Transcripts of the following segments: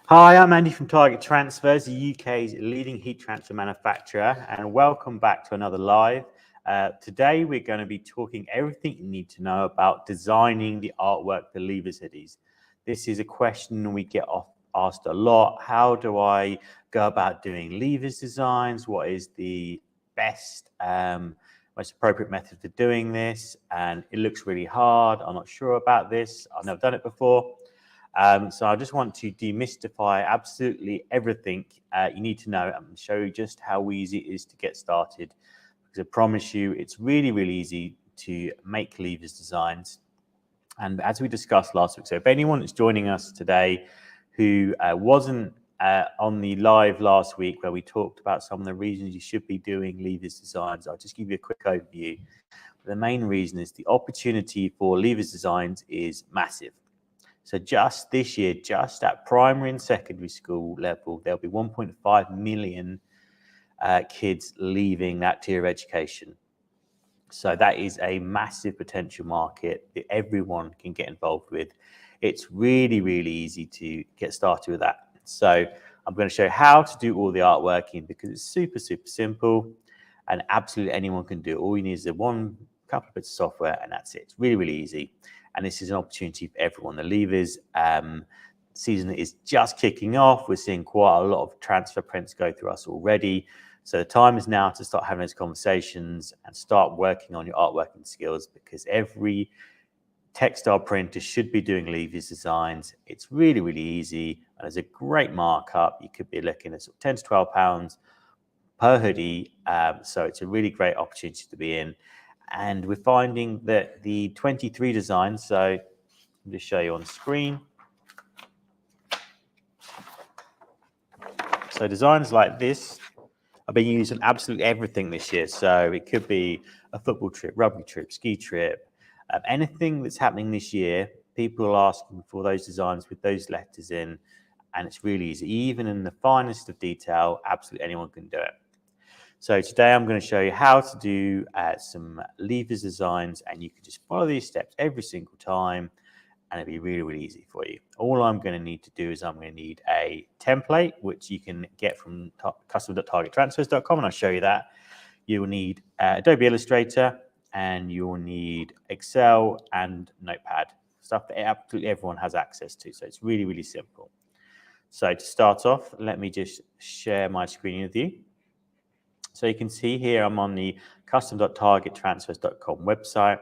Hi, I'm Andy from Target Transfers, the UK's leading heat transfer manufacturer, and welcome back to another live. Today, we're going to be talking everything you need to know about designing the artwork for Levers hoodies. This is a question we get asked a lot. How do I go about doing Levers designs? What is the best, most appropriate method for doing this? And it looks really hard. I'm not sure about this. I've never done it before. So I just want to demystify absolutely everything you need to know and show you just how easy it is to get started. Because I promise you, it's really, really easy to make Levers designs. And as we discussed last week, so if anyone is joining us today who wasn't on the live last week where we talked about some of the reasons you should be doing Levers designs, I'll just give you a quick overview. The main reason is the opportunity for Levers designs is massive. So just this year, just at primary and secondary school level, there'll be 1.5 million kids leaving that tier of education. So that is a massive potential market that everyone can get involved with. It's really, really easy to get started with that. So I'm going to show you how to do all the artworking because it's super, super simple and absolutely anyone can do it. All you need is one couple of bits of software and that's it. It's really, really easy. And this is an opportunity for everyone. The Levers season is just kicking off. We're seeing quite a lot of transfer prints go through us already. So the time is now to start having those conversations and start working on your artworking skills because every textile printer should be doing Levers designs. It's really, really easy. And there's a great markup. You could be looking at sort of 10 to 12 pounds per hoodie. So it's a really great opportunity to be in. And we're finding that the 23 designs, so I'll just show you on screen. So designs like this are being used on absolutely everything this year. So it could be a football trip, rugby trip, ski trip, anything that's happening this year. People are asking for those designs with those letters in, and it's really easy. Even in the finest of detail, absolutely anyone can do it. So today I'm going to show you how to do some Levers designs, and you can just follow these steps every single time and it'll be really, really easy for you. All I'm going to need to do is I'm going to need a template, which you can get from custom.targettransfers.com, and I'll show you that. You will need Adobe Illustrator, and you will need Excel and Notepad, stuff that absolutely everyone has access to. So it's really, really simple. So to start off, let me just share my screen with you. So you can see here I'm on the custom.targettransfers.com website.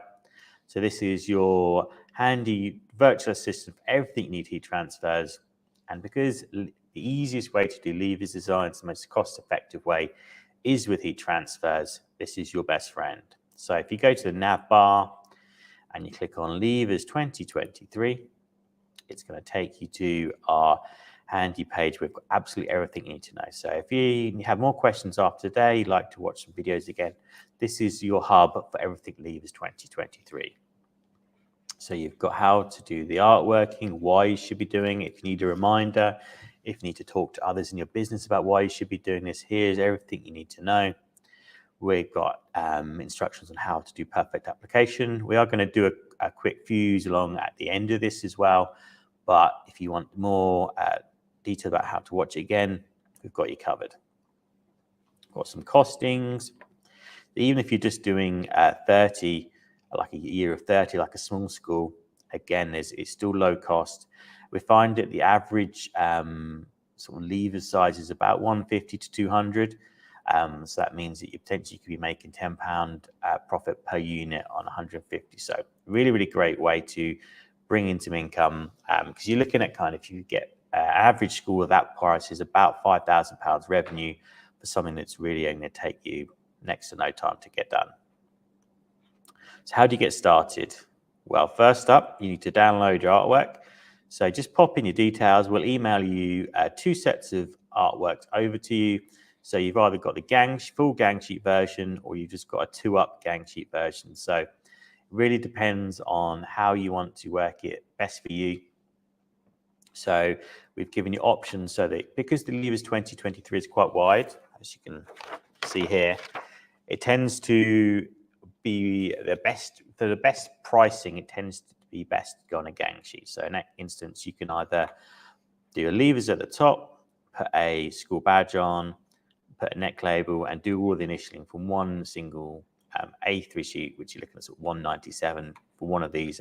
So this is your handy virtual assistant for everything you need heat transfers. And because the easiest way to do Levers designs, the most cost-effective way, is with heat transfers, this is your best friend. So if you go to the nav bar and you click on Levers 2023, it's going to take you to our handy page. We've got absolutely everything you need to know. So if you have more questions after today, you'd like to watch some videos again, this is your hub for everything Levers 2023. So you've got how to do the artworking, why you should be doing it. If you need a reminder, if you need to talk to others in your business about why you should be doing this, here's everything you need to know. We've got instructions on how to do perfect application. We are going to do a quick fuse along at the end of this as well. But if you want more detail about how to watch it again, we've got you covered. Got some costings. Even if you're just doing 30, like a year of 30, like a small school, again, it's still low cost. We find that the average sort of lever size is about 150 to 200. So that means that you potentially could be making £10 profit per unit on 150. So really, really great way to bring in some income because you're looking at kind of, if you get average school of that price is about £5,000 revenue for something that's really going to take you next to no time to get done. So how do you get started? Well, first up, you need to download your artwork. So just pop in your details. We'll email you 2 sets of artworks over to you. So you've either got the full gang sheet version or you've just got a 2-up gang sheet version. So it really depends on how you want to work it best for you. So we've given you options so that because the Levers 2023 is quite wide, as you can see here, it tends to be the best, for the best pricing, it tends to be best to go on a gang sheet. So in that instance, you can either Do your levers at the top, put a school badge on, put a neck label, and do all the initialing from one single A3 sheet, which you're looking at 197 for one of these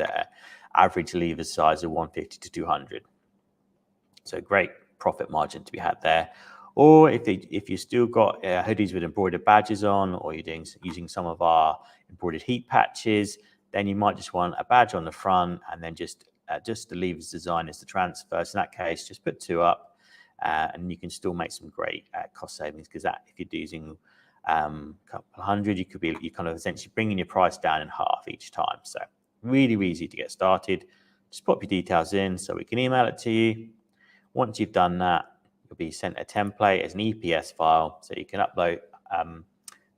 average lever size of 150 to 200. So great profit margin to be had there. Or if you still got hoodies with embroidered badges on, or you're using some of our embroidered heat patches, then you might just want a badge on the front, and then just the levers design is the transfer. So in that case, just put 2 up, and you can still make some great cost savings, because that, if you're using a couple hundred, you kind of essentially bringing your price down in half each time. So really easy to get started. Just pop your details in so we can email it to you. Once you've done that, you'll be sent a template as an EPS file, so you can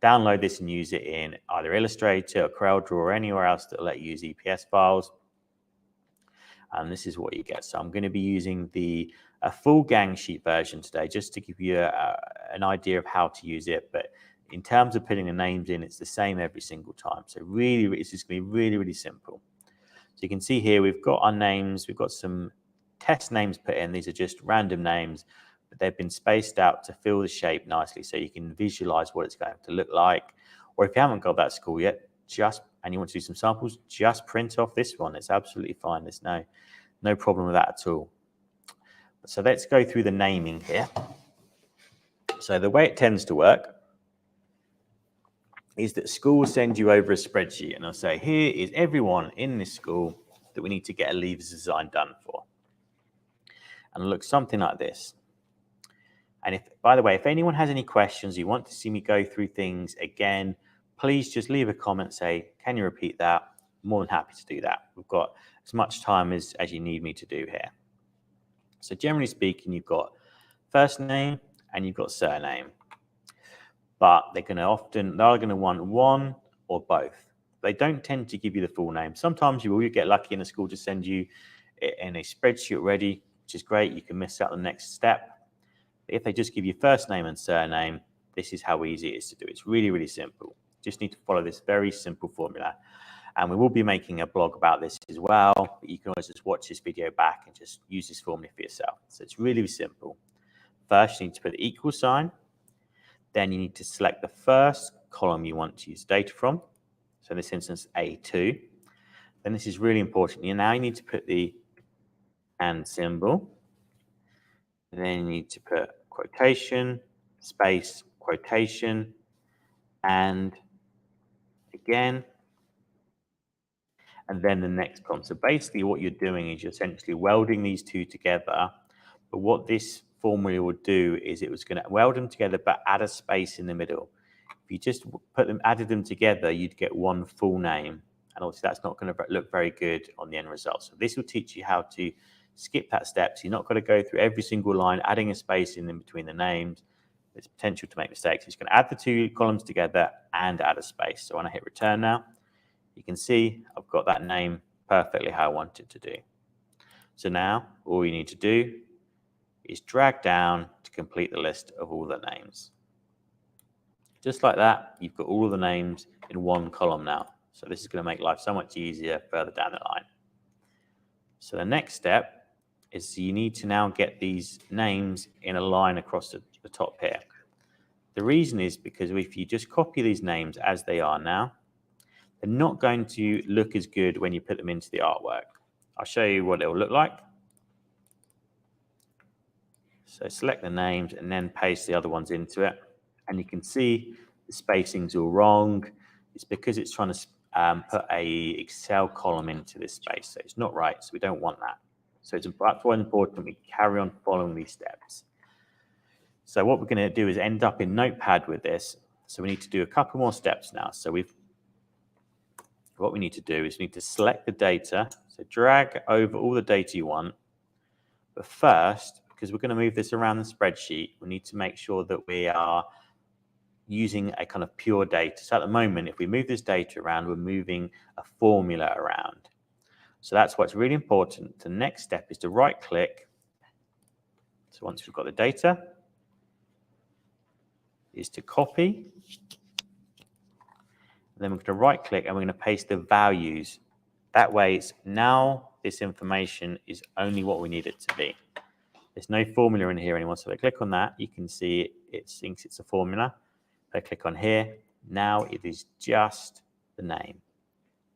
download this and use it in either Illustrator or CorelDRAW or anywhere else that will let you use EPS files. And this is what you get. So I'm going to be using a full gang sheet version today, just to give you an idea of how to use it. But in terms of putting the names in, it's the same every single time. So really, it's just going to be really simple. So you can see here, we've got our names. We've got some test names put in. These are just random names, but they've been spaced out to fill the shape nicely, so you can visualize what it's going to look like. Or if you haven't got that school yet, and you want to do some samples, just print off this one. It's absolutely fine. There's no problem with that at all. So let's go through the naming here. So the way it tends to work is that schools send you over a spreadsheet, and they'll say, here is everyone in this school that we need to get a levers design done for. And it looks something like this. And by the way, if anyone has any questions, you want to see me go through things again, please just leave a comment, say, can you repeat that? I'm more than happy to do that. We've got as much time as you need me to do here. So generally speaking, you've got first name and you've got surname, but they're going to want one or both. They don't tend to give you the full name. Sometimes you get lucky and the school just send you in a spreadsheet already, which is great. You can miss out the next step. If they just give you first name and surname, this is how easy it is to do. It's really simple. Just need to follow this very simple formula. And we will be making a blog about this as well, but you can always just watch this video back and just use this formula for yourself. So it's really simple. First, you need to put the equal sign. Then you need to select the first column you want to use data from. So in this instance, A2. Then this is really important. Now you need to put the and symbol. And then you need to put quotation, space, quotation, and again, and then the next column. So basically what you're doing is you're essentially welding these two together. But what this formula would do is it was going to weld them together, but add a space in the middle. If you just added them together, you'd get one full name. And obviously that's not going to look very good on the end result. So this will teach you how to skip that step. So you're not going to go through every single line, adding a space in between the names. There's potential to make mistakes. It's going to add the two columns together and add a space. So when I hit return now, you can see I've got that name perfectly how I want it to do. So now all you need to do is drag down to complete the list of all the names. Just like that, you've got all of the names in one column now. So this is going to make life so much easier further down the line. So the next step is you need to now get these names in a line across the top here. The reason is because if you just copy these names as they are now, they're not going to look as good when you put them into the artwork. I'll show you what it will look like. So select the names and then paste the other ones into it. And you can see the spacing's all wrong. It's because it's trying to put a Excel column into this space. So it's not right. So we don't want that. So that's why it's important we carry on following these steps. So what we're going to do is end up in Notepad with this. So we need to do a couple more steps now. So what we need to do is we need to select the data. So drag over all the data you want. But first, because we're going to move this around the spreadsheet, we need to make sure that we are using a kind of pure data. So at the moment, if we move this data around, we're moving a formula around. So that's what's really important. The next step is to right click. So once we've got the data, is to copy. And then we're going to right click and we're going to paste the values. That way it's now this information is only what we need it to be. There's no formula in here anymore. So if I click on that, you can see it thinks it's a formula. If I click on here, now it is just the name.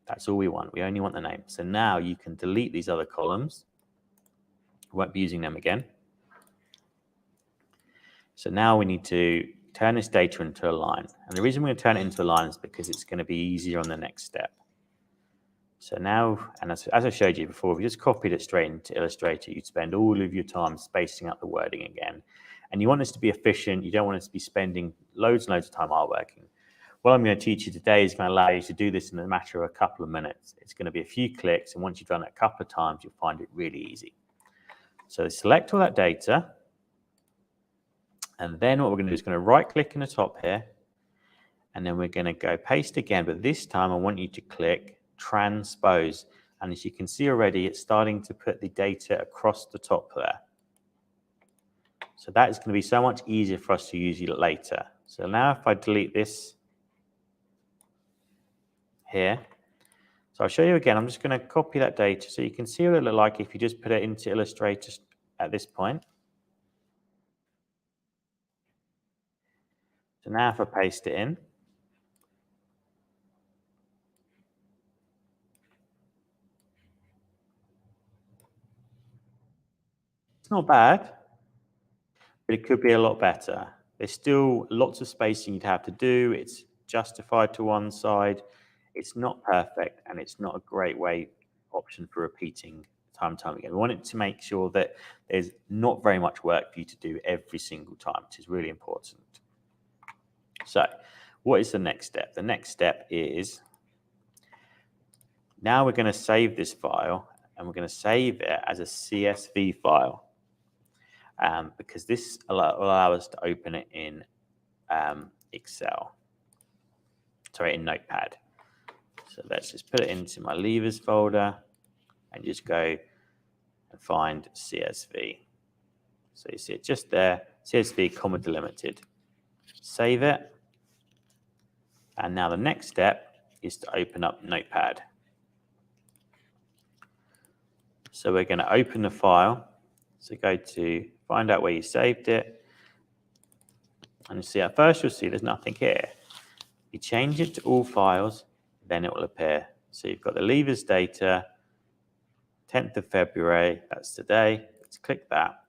That's all we want. We only want the name. So now you can delete these other columns. We won't be using them again. So now we need to turn this data into a line. And the reason we're going to turn it into a line is because it's going to be easier on the next step. So now, and as I showed you before, if you just copied it straight into Illustrator, you'd spend all of your time spacing out the wording again. And you want this to be efficient. You don't want us to be spending loads and loads of time artworking. What I'm going to teach you today is going to allow you to do this in a matter of a couple of minutes. It's going to be a few clicks, and once you've done it a couple of times, you'll find it really easy. So select all that data. And then what we're going to do is going to right-click in the top here, and then we're going to go paste again. But this time, I want you to click Transpose. And as you can see already, it's starting to put the data across the top there. So that is going to be so much easier for us to use later. So now if I delete this here, so I'll show you again. I'm just going to copy that data so you can see what it looks like if you just put it into Illustrator at this point. So now if I paste it in, it's not bad, but it could be a lot better. There's still lots of spacing you'd have to do. It's justified to one side. It's not perfect, and it's not a great option for repeating time and time again. We want it to make sure that there's not very much work for you to do every single time, which is really important. So what is the next step? The next step is now we're going to save this file, and we're going to save it as a CSV file because this will allow us to open it in in Notepad. So let's just put it into my levers folder and just go and find CSV. So you see it just there, CSV, comma delimited. Save it. And now the next step is to open up Notepad. So we're going to open the file. So go to find out where you saved it. And you see at first you'll see there's nothing here. You change it to all files, then it will appear. So you've got the levers data, 10th of February, that's today. Let's click that.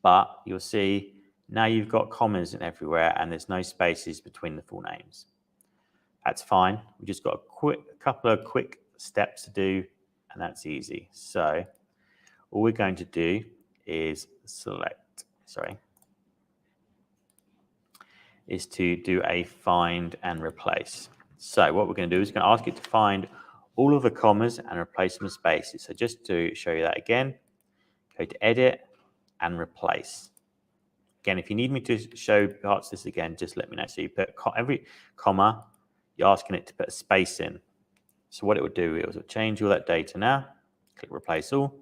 But you'll see now you've got commas in everywhere and there's no spaces between the full names. That's fine. We've just got a couple of quick steps to do, and that's easy. So all we're going to do is is to do a find and replace. So what we're going to do is going to ask it to find all of the commas and replace them with spaces. So just to show you that again, go to Edit and Replace. Again, if you need me to show parts of this again, just let me know. So you put every comma, you're asking it to put a space in. So what it would do is it will change all that data now. Click Replace All.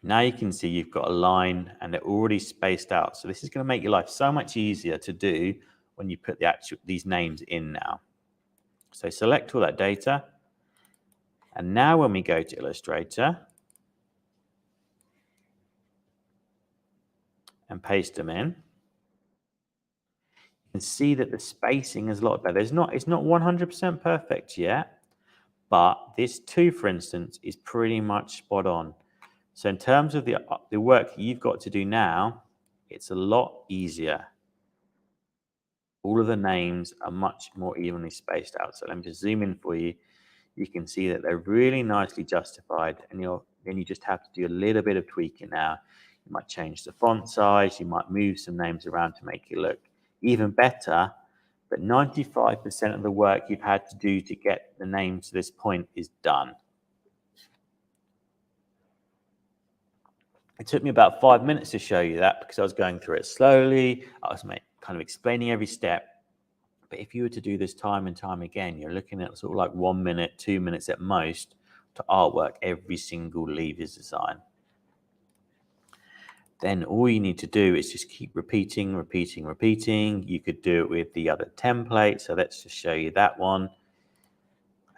Now you can see you've got a line and they're already spaced out. So this is going to make your life so much easier to do when you put these names in now. So select all that data. And now when we go to Illustrator and paste them in, you can see that the spacing is a lot better. It's not 100% perfect yet, but this 2, for instance, is pretty much spot on. So in terms of the work you've got to do now, it's a lot easier. All of the names are much more evenly spaced out. So let me just zoom in for you. You can see that they're really nicely justified, and then you just have to do a little bit of tweaking now. You might change the font size, you might move some names around to make it look even better, but 95% of the work you've had to do to get the names to this point is done. It took me about 5 minutes to show you that because I was going through it slowly. I was kind of explaining every step. But if you were to do this time and time again, you're looking at sort of like 1 minute, 2 minutes at most to artwork every single levers design. Then all you need to do is just keep repeating. You could do it with the other template. So let's just show you that one.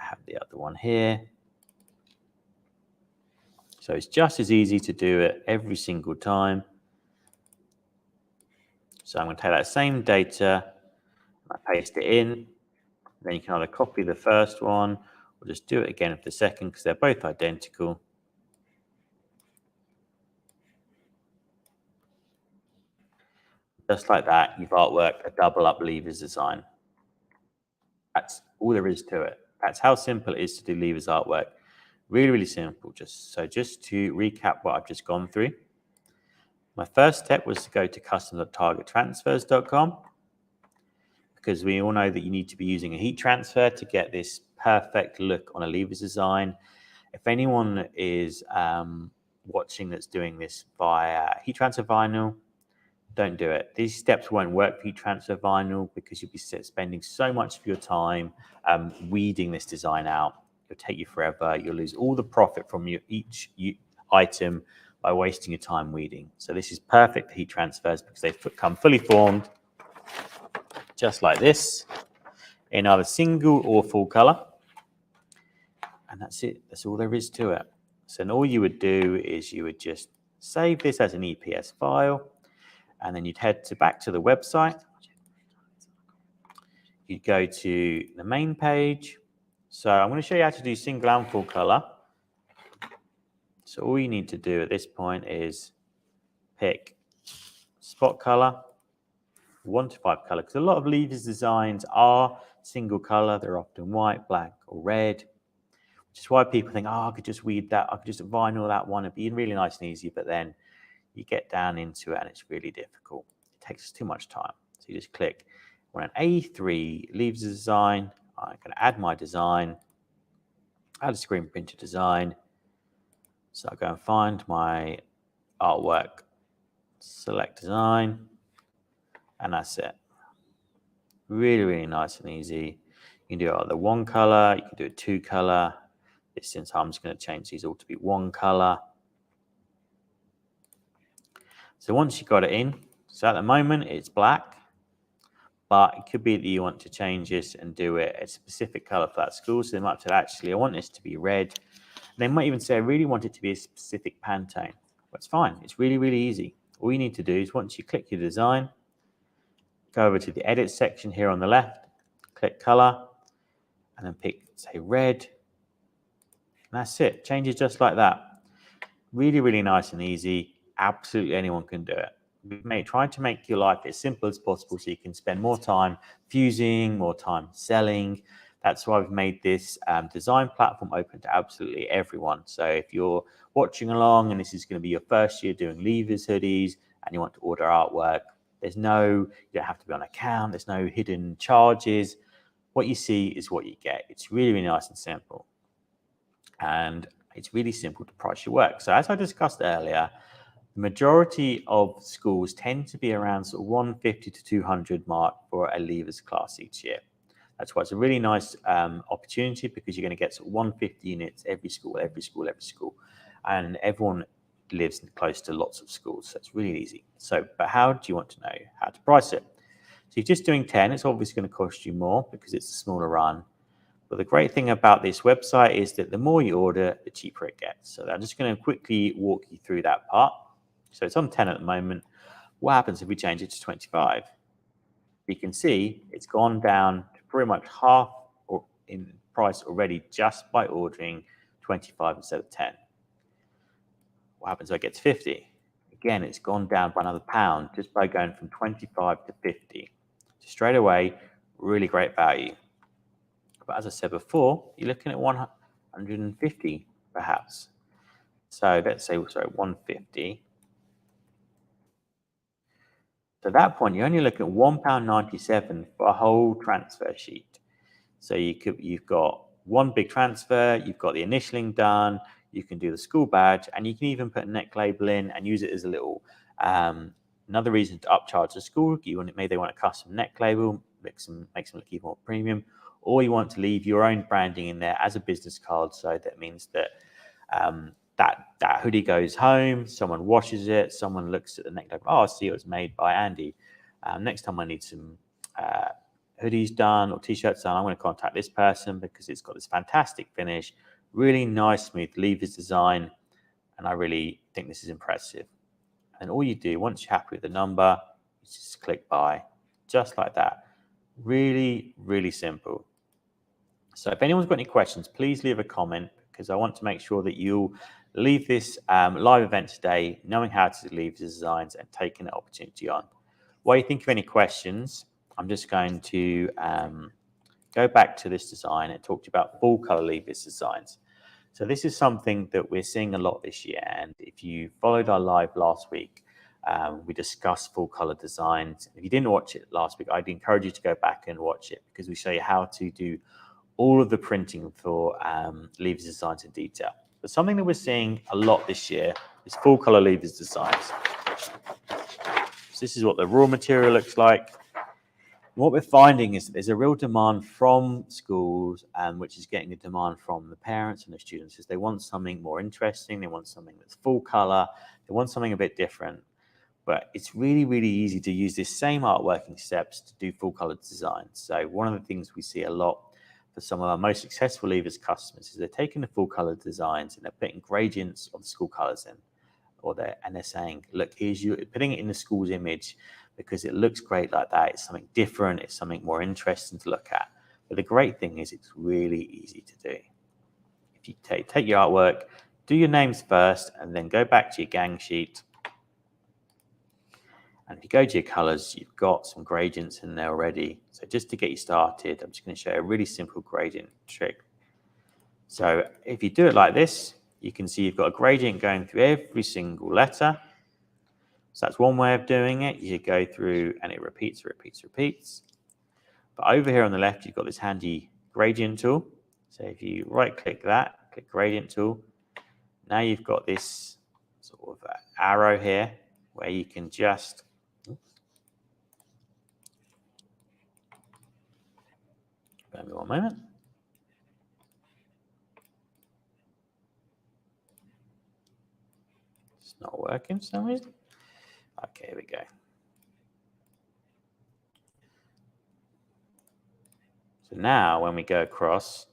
I have the other one here. So it's just as easy to do it every single time. So I'm going to take that same data, I paste it in. Then you can either copy the first one or just do it again for the second because they're both identical. Just like that, you've artworked a double up levers design. That's all there is to it. That's how simple it is to do levers artwork. Really, really simple. Just to recap what I've just gone through. My first step was to go to custom.targettransfers.com because we all know that you need to be using a heat transfer to get this perfect look on a levers design. If anyone is watching that's doing this via heat transfer vinyl, don't do it. These steps won't work for heat transfer vinyl because you'll be spending so much of your time weeding this design out. It'll take you forever. You'll lose all the profit from each item by wasting your time weeding. So this is perfect for heat transfers because they come fully formed, just like this, in either single or full color. And that's it. That's all there is to it. So then all you would do is you would just save this as an EPS file, and then you'd head back to the website. You'd go to the main page. So I'm going to show you how to do single and full color. So all you need to do at this point is pick spot color, 1 to 5 color, because a lot of levers designs are single color. They're often white, black, or red, which is why people think, oh, I could just weed that, I could just vinyl that one. It'd be really nice and easy, but then you get down into it and it's really difficult. It takes too much time. So you just click on an A3 levers design. I'm going to add my design, add a screen printer design. So I'll go and find my artwork, select design, and that's it. Really, really nice and easy. You can do either 1 color, you can do a 2 color. Since I'm just going to change these all to be 1 color. So once you've got it in, so at the moment it's black, but it could be that you want to change this and do it a specific color for that school. So they might say, actually, I want this to be red. And they might even say, I really want it to be a specific Pantone. But it's fine. It's really, really easy. All you need to do is once you click your design, go over to the edit section here on the left, click color, and then pick, say, red. And that's it. Changes just like that. Really, really nice and easy. Absolutely anyone can do it. Trying to make your life as simple as possible so you can spend more time fusing, more time selling. That's why we've made this design platform open to absolutely everyone. So if you're watching along and this is going to be your first year doing levers hoodies and you want to order artwork, you don't have to be on account. There's no hidden charges. What you see is what you get. It's really, really nice and simple. And it's really simple to price your work. So as I discussed earlier, the majority of schools tend to be around sort of 150 to 200 mark for a levers class each year. That's why it's a really nice opportunity because you're going to get sort of 150 units every school. And everyone lives close to lots of schools. So it's really easy. So, but how do you want to know how to price it? So if you're just doing 10, it's obviously going to cost you more because it's a smaller run. But the great thing about this website is that the more you order, the cheaper it gets. So I'm just going to quickly walk you through that part. So it's on 10 at the moment. What happens if we change it to 25? You can see it's gone down to pretty much half in price already just by ordering 25 instead of 10. What happens if I get to 50? Again, it's gone down by another £1 just by going from 25 to 50. So straight away, really great value. But as I said before, you're looking at 150 perhaps. So let's say, 150. So at that point, you're only looking at £1.97 for a whole transfer sheet. So you've got one big transfer, you've got the initialing done, you can do the school badge, and you can even put a neck label in and use it as a little another reason to upcharge the school. Maybe they want a custom neck label, makes them look even more premium, or you want to leave your own branding in there as a business card. So that means that that hoodie goes home, someone washes it, someone looks at the neck label, oh, I see it was made by Andy. Next time I need some hoodies done or t-shirts done, I'm going to contact this person because it's got this fantastic finish, really nice, smooth levers design, And I really think this is impressive. And all you do, once you're happy with the number, you just click buy, just like that. Really, really simple. So if anyone's got any questions, please leave a comment, because I want to make sure that you'll leave this live event today knowing how to leave designs and taking the opportunity on. While you think of any questions, I'm just going to go back to this design and talk to you about full color leavers designs. So this is something that we're seeing a lot this year. And if you followed our live last week, we discussed full color designs. If you didn't watch it last week, I'd encourage you to go back and watch it, because we show you how to do all of the printing for leavers designs in detail. But something that we're seeing a lot this year is full color leavers designs. So this is what the raw material looks like. What we're finding is that there's a real demand from schools, which is getting a demand from the parents and the students, is they want something more interesting. They want something that's full color. They want something a bit different. But it's really, really easy to use this same artworking steps to do full color designs. So one of the things we see a lot for some of our most successful leavers customers is they're taking the full color designs and they're putting gradients of the school colors in, and they're saying, look, here's you putting it in the school's image because it looks great like that. It's something different. It's something more interesting to look at. But the great thing is it's really easy to do. If you take your artwork, do your names first, and then go back to your gang sheet. And if you go to your colors, you've got some gradients in there already. So just to get you started, I'm just going to show you a really simple gradient trick. So if you do it like this, you can see you've got a gradient going through every single letter. So that's one way of doing it. You go through and it repeats, repeats, repeats. But over here on the left, you've got this handy gradient tool. So if you right click that, click gradient tool, now you've got this sort of arrow here where you can just bear me one moment. It's not working for some reason. Okay, here we go. So now when we go across,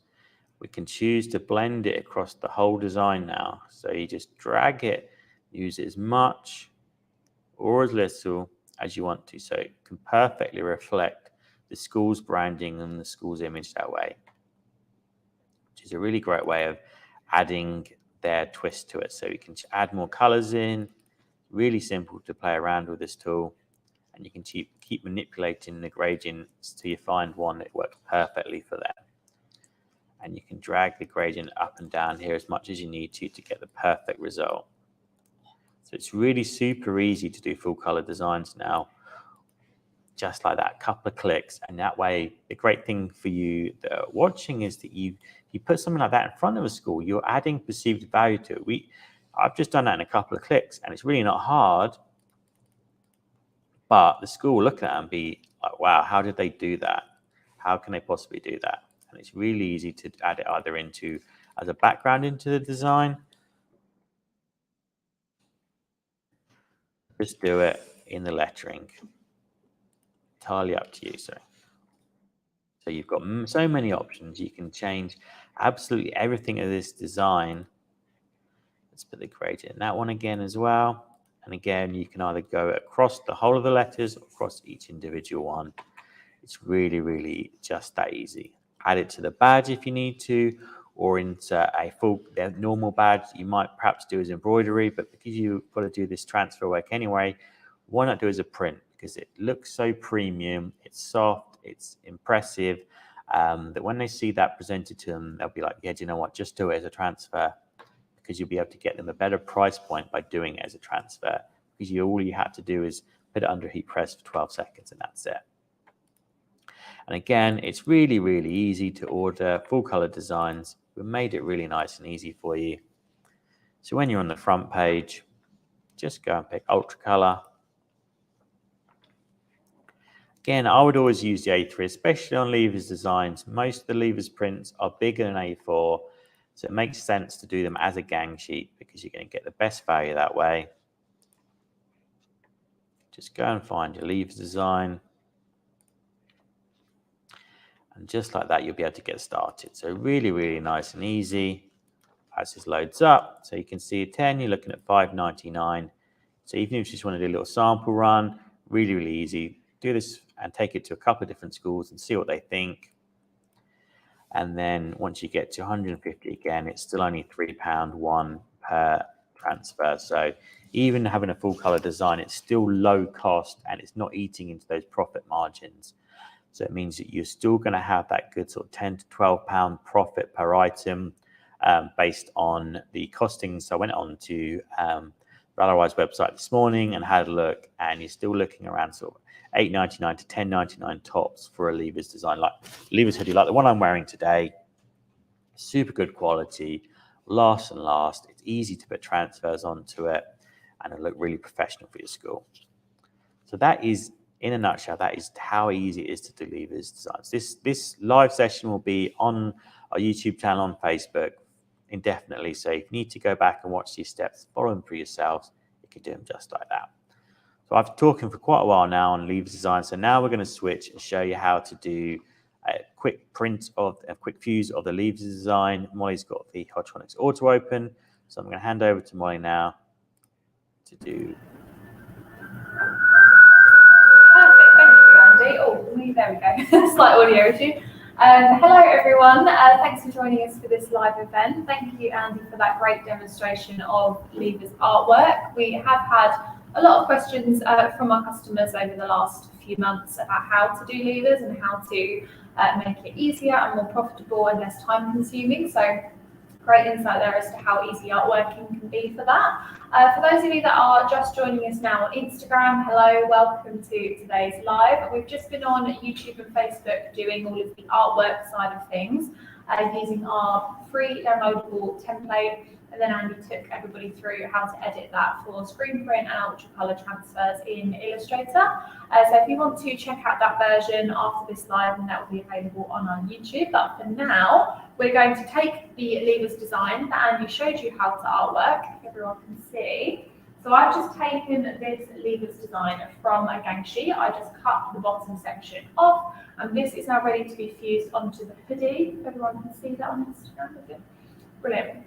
we can choose to blend it across the whole design now. So you just drag it, use it as much or as little as you want to. So it can perfectly reflect the school's branding and the school's image that way, which is a really great way of adding their twist to it. So you can add more colors in. Really simple to play around with this tool, and you can keep manipulating the gradients till you find one that works perfectly for them. And you can drag the gradient up and down here as much as you need to get the perfect result. So it's really super easy to do full color designs now, just like that, couple of clicks. And that way, the great thing for you that are watching is that you put something like that in front of a school, you're adding perceived value to it. I've just done that in a couple of clicks, and it's really not hard. But the school will look at it and be like, wow, how did they do that? How can they possibly do that? And it's really easy to add it either as a background into the design. Just do it in the lettering. Entirely up to you. So you've got so many options. You can change absolutely everything of this design. Let's put the gradient in that one again as well. And again, you can either go across the whole of the letters or across each individual one. It's really, really just that easy. Add it to the badge if you need to, or into a full normal badge. You might perhaps do as embroidery, but because you've got to do this transfer work anyway, why not do it as a print? Because it looks so premium, it's soft, it's impressive, that when they see that presented to them, they'll be like, yeah, do you know what, just do it as a transfer, because you'll be able to get them a better price point by doing it as a transfer, because all you have to do is put it under heat press for 12 seconds and that's it. And again, it's really, really easy to order full color designs. We made it really nice and easy for you. So when you're on the front page, just go and pick Ultra Color. Again, I would always use the A3, especially on leavers designs. Most of the leavers prints are bigger than A4, so it makes sense to do them as a gang sheet because you're going to get the best value that way. Just go and find your leavers design. And just like that, you'll be able to get started. So really, really nice and easy. as this loads up. So you can see a 10, you're looking at $5.99. So even if you just want to do a little sample run, really, really easy. Do this and take it to a couple of different schools and see what they think. And then once you get to 150 again, it's still only £3.1 per transfer. So even having a full color design, it's still low cost and it's not eating into those profit margins. So it means that you're still going to have that good sort of £10 to £12 profit per item based on the costings. So I went on to Rallywire's website this morning and had a look, and you're still looking around sort of $8.99 to $10.99 tops for a Levers design, like Levers hoodie, like the one I'm wearing today. Super good quality, lasts and lasts. It's easy to put transfers onto it, and it'll look really professional for your school. So that is, in a nutshell, that is how easy it is to do Levers designs. This live session will be on our YouTube channel, on Facebook, indefinitely. So if you need to go back and watch these steps, follow them for yourselves, you can do them just like that. So I've been talking for quite a while now on Levers design. So now we're going to switch and show you how to do a quick quick views of the Levers design. Molly's got the Hotronics Auto Open. So I'm going to hand over to Molly now to do. Perfect, thank you, Andy. Oh, there we go. Slight audio issue. Hello everyone, thanks for joining us for this live event. Thank you, Andy, for that great demonstration of Levers artwork. We have had a lot of questions from our customers over the last few months about how to do Levers and how to make it easier and more profitable and less time consuming. So great insight there as to how easy artworking can be for that. For those of you that are just joining us now on Instagram, hello, welcome to today's live. We've just been on YouTube and Facebook doing all of the artwork side of things using our free downloadable template. And then Andy took everybody through how to edit that for screen print and ultra color transfers in Illustrator. So if you want to check out that version after this live, then that will be available on our YouTube. But for now, we're going to take the Levers design that Andy showed you how to artwork, if everyone can see. So I've just taken this Levers design from a gang sheet. I just cut the bottom section off, and this is now ready to be fused onto the hoodie. If everyone can see that on Instagram, brilliant.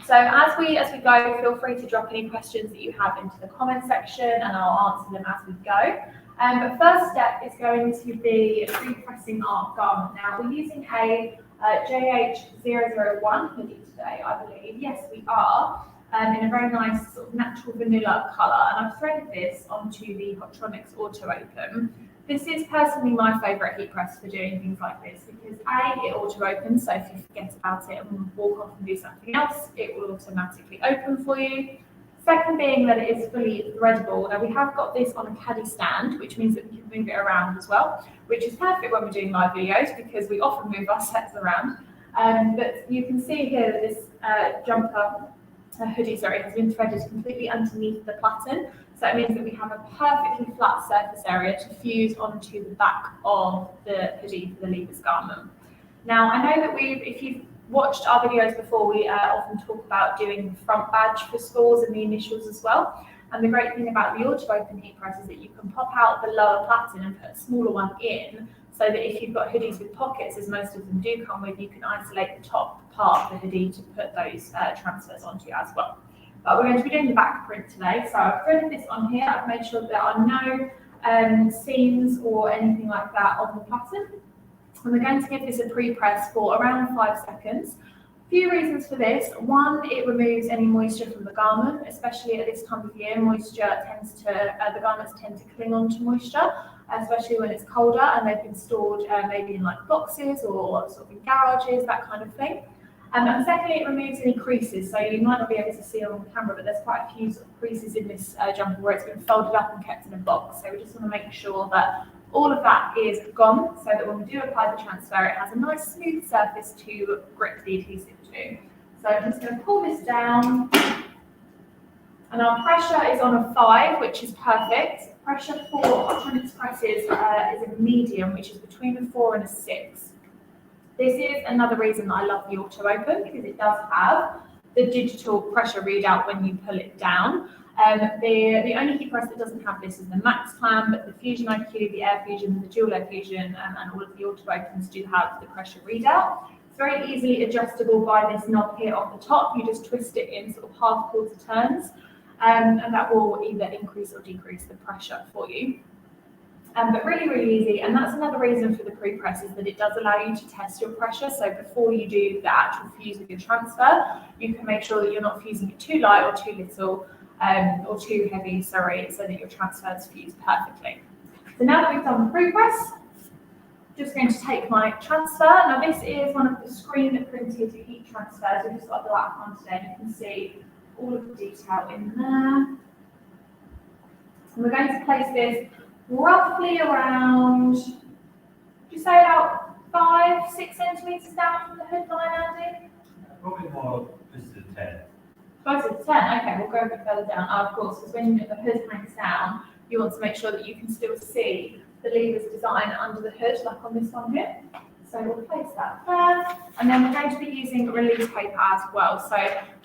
So as we go, feel free to drop any questions that you have into the comment section, and I'll answer them as we go. But first step is going to be pre-pressing our garment. Now we're using a JH001 hoodie today, I believe. Yes, we are. In a very nice sort of natural vanilla colour, and I've threaded this onto the Hotronics Auto Open. This is personally my favourite heat press for doing things like this because A, it auto opens, so if you forget about it and walk off and do something else, it will automatically open for you. Second being that it is fully threadable. Now we have got this on a caddy stand, which means that we can move it around as well, which is perfect when we're doing live videos because we often move our sets around. But you can see here that this hoodie has been threaded completely underneath the platen. So it means that we have a perfectly flat surface area to fuse onto the back of the hoodie for the Levers garment. Now I know that if you've watched our videos before, we often talk about doing the front badge for schools and the initials as well. And the great thing about the Auto Open heat press is that you can pop out the lower platen and put a smaller one in, so that if you've got hoodies with pockets, as most of them do come with, you can isolate the top part of the hoodie to put those transfers onto as well. But we're going to be doing the back print today, so I've threaded this on here. I've made sure that there are no seams or anything like that on the platen. And we're going to give this a pre-press for around 5 seconds. A few reasons for this. One, it removes any moisture from the garment, especially at this time of year. The garments tend to cling on to moisture, especially when it's colder and they've been stored maybe in like boxes or sort of in garages, that kind of thing. And secondly, it removes any creases. So you might not be able to see on the camera, but there's quite a few sort of creases in this jumper where it's been folded up and kept in a box. So we just want to make sure that all of that is gone, so that when we do apply the transfer, it has a nice smooth surface to grip the adhesive to. So I'm just going to pull this down, and our pressure is on a 5, which is perfect. Pressure for Hotronics presses is a medium, which is between a 4 and a 6. This is another reason that I love the Auto Open, because it does have the digital pressure readout when you pull it down. The only heat press that doesn't have this is the Max Clam, but the Fusion IQ, the Air Fusion, the Dual Air Fusion, and all of the Auto Opens do have the pressure readout. It's very easily adjustable by this knob here on the top. You just twist it in sort of half-quarter turns, and that will either increase or decrease the pressure for you. But really, really easy, and that's another reason for the pre-press is that it does allow you to test your pressure. So before you do the actual fuse with your transfer, you can make sure that you're not fusing it too light or too little, or too heavy, sorry, so that your transfers fuse perfectly. So now that we've done the pre-press, just going to take my transfer. Now this is one of the screen printed heat transfers. We've just got the black one today. You can see all of the detail in there. And we're going to place this roughly around, would you say about 5-6 centimetres down from the hood line, Andy? Probably more closer to 10. Closer to 10, okay, we'll go a bit further down. Of course, because when the hood hangs down, you want to make sure that you can still see the lever's design under the hood, like on this one here. So we'll place that there. And then we're going to be using release paper as well. So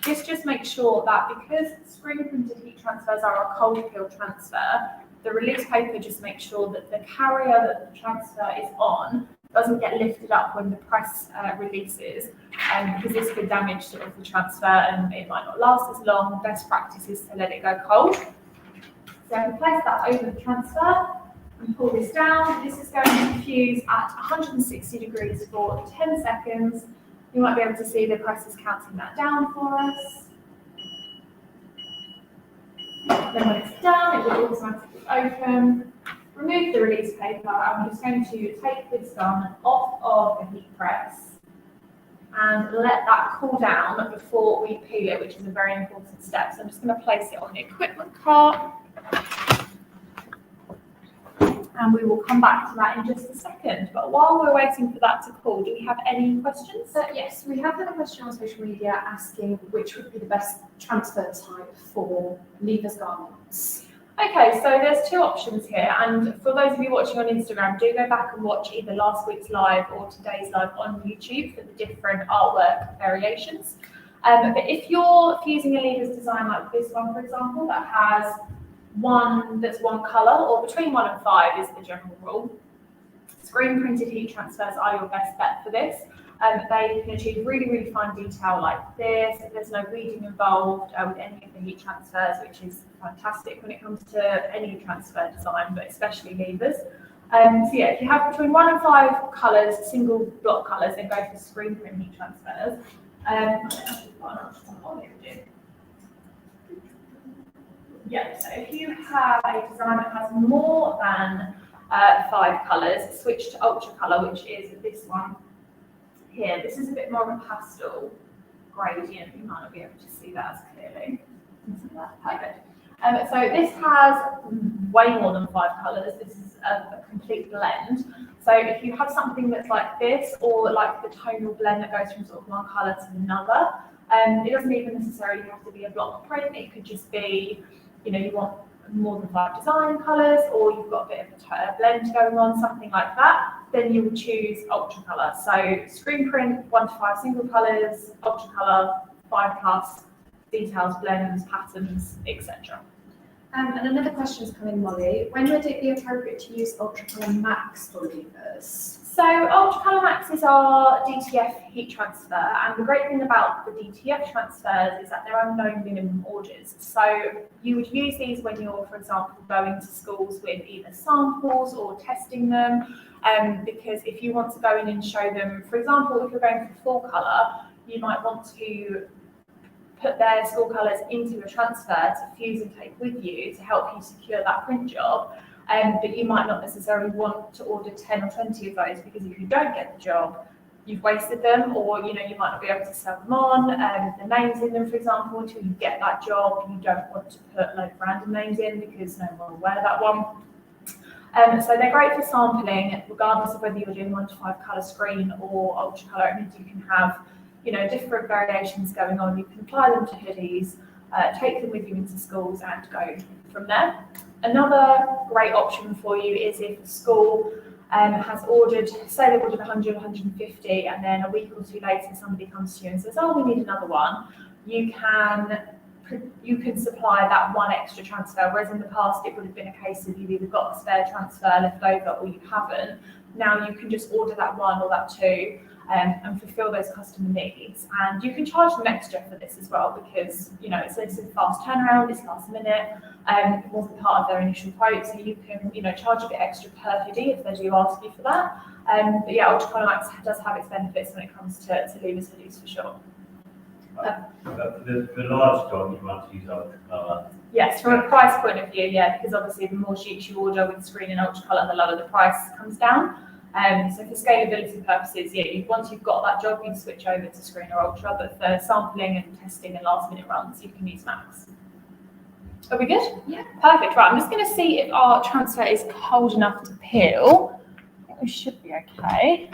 this just makes sure that because screen printed heat transfers are a cold peel transfer, the release paper just makes sure that the carrier that the transfer is on doesn't get lifted up when the press releases, because this could damage sort of the transfer and it might not last as long. Best practice is to let it go cold. So I can place that over the transfer and pull this down. This is going to fuse at 160 degrees for 10 seconds. You might be able to see the press is counting that down for us. Then when it's done, it will automatically open. Remove the release paper. I'm just going to take this garment off of the heat press and let that cool down before we peel it, which is a very important step. So I'm just going to place it on the equipment cart. And we will come back to that in just a second. But while we're waiting for that to cool, do we have any questions? Yes, we have had a question on social media asking which would be the best transfer type for levers garments. Okay, so there's two options here, and for those of you watching on Instagram, do go back and watch either last week's live or today's live on YouTube for the different artwork variations. But if you're fusing a levers design like this one, for example, that has one colour, or between 1 and 5 is the general rule, screen printed heat transfers are your best bet for this. They can achieve really, really fine detail like this. There's no weeding involved with any of the heat transfers, which is fantastic when it comes to any transfer design, but especially levers. So yeah, if you have between 1 and 5 colours, single block colours, then go for screen print heat transfers. Yeah, so if you have a design that has more than 5 colours, switch to ultra colour, which is this one here. This is a bit more of a pastel gradient. You might not be able to see that as clearly. Perfect. So this has way more than 5 colours. This is a complete blend. So if you have something that's like this, or like the tonal blend that goes from sort of one colour to another, it doesn't even necessarily have to be a block print. It could just be, you know, you want more than 5 design colours, or you've got a bit of a blend going on, something like that, then you would choose ultra colour. So screen print, 1 to 5 single colours, ultra colour, 5+, details, blends, patterns, etc. And another question's come in, Molly. When would it be appropriate to use Ultra Colour Max for levers? So Ultra Colour Maxes are DTF heat transfer, and the great thing about the DTF transfers is that there are no minimum orders. So you would use these when you're, for example, going to schools with either samples or testing them, because if you want to go in and show them, for example, if you're going for full colour, you might want to put their school colours into a transfer to fuse and take with you to help you secure that print job. But you might not necessarily want to order 10 or 20 of those, because if you don't get the job, you've wasted them, or you might not be able to sell them on, the names in them, for example, until you get that job. You don't want to put like random names in because no one will wear that one. So they're great for sampling, regardless of whether you're doing 1 to 5 colour screen or ultra colour. It means you can have different variations going on. You can apply them to hoodies, take them with you into schools and go from there. Another great option for you is if the school has ordered, say they've ordered 100, 150, and then a week or two later somebody comes to you and says, oh, we need another one. You can supply that one extra transfer, whereas in the past it would have been a case of you've either got a spare transfer left over or you haven't. Now you can just order that one or that two, and fulfill those customer needs. And you can charge them extra for this as well, because it's a fast turnaround, it's last minute, it wasn't part of their initial quote, so you can charge a bit extra per hoodie if they do ask you for that. But yeah, Ultracolor Max does have its benefits when it comes to levers hoodies for sure. For large stock, you want to use Ultracolor. Yes, from a price point of view, yeah, because obviously the more sheets you order with screen and Ultracolor, the lower the price comes down. So for scalability purposes, yeah, once you've got that job, you can switch over to screen or Ultra, but for sampling and testing and last minute runs, you can use Max. Are we good? Yeah. Perfect. Right, I'm just going to see if our transfer is cold enough to peel. I think we should be okay.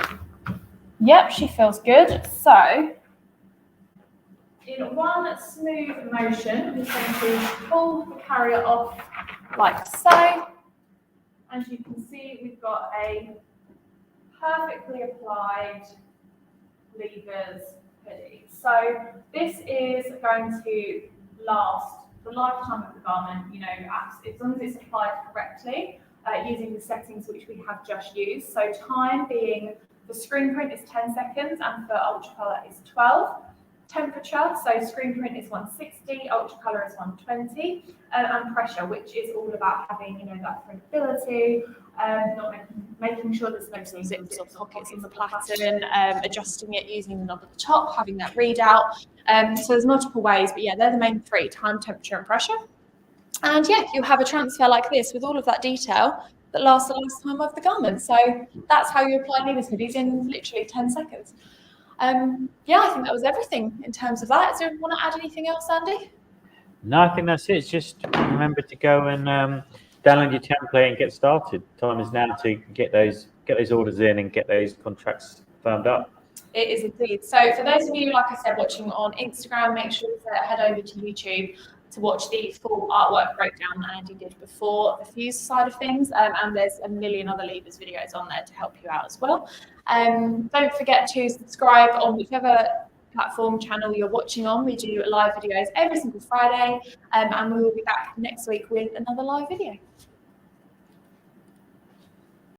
Yep, she feels good. So, in one smooth motion, I'm just going to pull the carrier off like so. And you can see we've got a perfectly applied levers hoodie. So this is going to last the lifetime of the garment, as long as it's applied correctly, using the settings which we have just used. So time being, the screen print is 10 seconds and for Ultracolor is 12. Temperature, so screen print is 160, Ultracolor is 120, and pressure, which is all about having, that printability, not making sure there's no zips or pockets in the platen, adjusting it using the knob at the top, having that readout. So there's multiple ways, but yeah, they're the main three: time, temperature, and pressure. And yeah, you'll have a transfer like this with all of that detail that lasts the lifetime of the garment. So that's how you apply levers hoodies in literally 10 seconds. Yeah, I think that was everything in terms of that. Do you want to add anything else, Andy? No, I think that's it. It's just remember to go and download your template and get started. Time is now to get those orders in and get those contracts firmed up. It is indeed. So for those of you, like I said, watching on Instagram, make sure to head over to YouTube to watch the full artwork breakdown that Andy did before the fuse side of things, and there's a million other levers videos on there to help you out as well. Don't forget to subscribe on whichever platform channel you're watching on. We do live videos every single Friday, and we will be back next week with another live video.